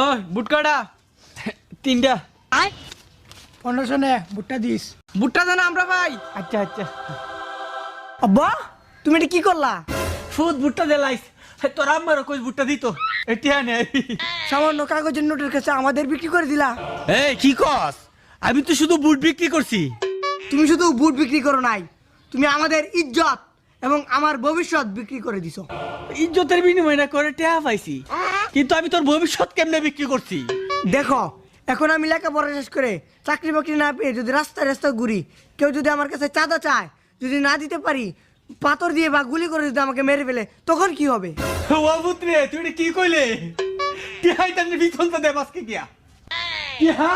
ওই বুট কটা? তিনটা। 1500 নে বুটটা দিস। বুটটা দেন আমরা ভাই। আচ্ছা আচ্ছা। আব্বা তুমি এটা কি করলা? ফুট বুটটা দিলাইস। তোর আম্মার কই বুটটা দিত। এটা নে। সামান্য কাগজের নোটের কাছে আমাদের বিক্রি করে দিলা। এই কি কস? আমি তো শুধু বুট বিক্রি করছি। তুমি শুধু বুট বিক্রি করো নাই, তুমি আমাদের ইজ্জত এবং আমার ভবিষ্যৎ বিক্রি করে দিছো। ইজ্জতের বিনিময় না করে টাকা পাইছি, কিন্তু আমি তোর ভবিষ্যৎ কেমনে বিক্রি করছি? দেখো এখন আমি লেখাপড়া শেষ করে চাকরি বাকরি না পেয়ে যদি রাস্তায় রাস্তায় ঘুরি, কেউ যদি আমার কাছে চাঁদা চায়, যদি না দিতে পারি, পাথর দিয়ে বা গুলি করে যদি আমাকে মেরে ফেলে, তখন কি হবে? ও পুত্রে তুই এটা কি কইলে? টিহাই তার বিছনটা দে বাসকে গিয়া। টিহা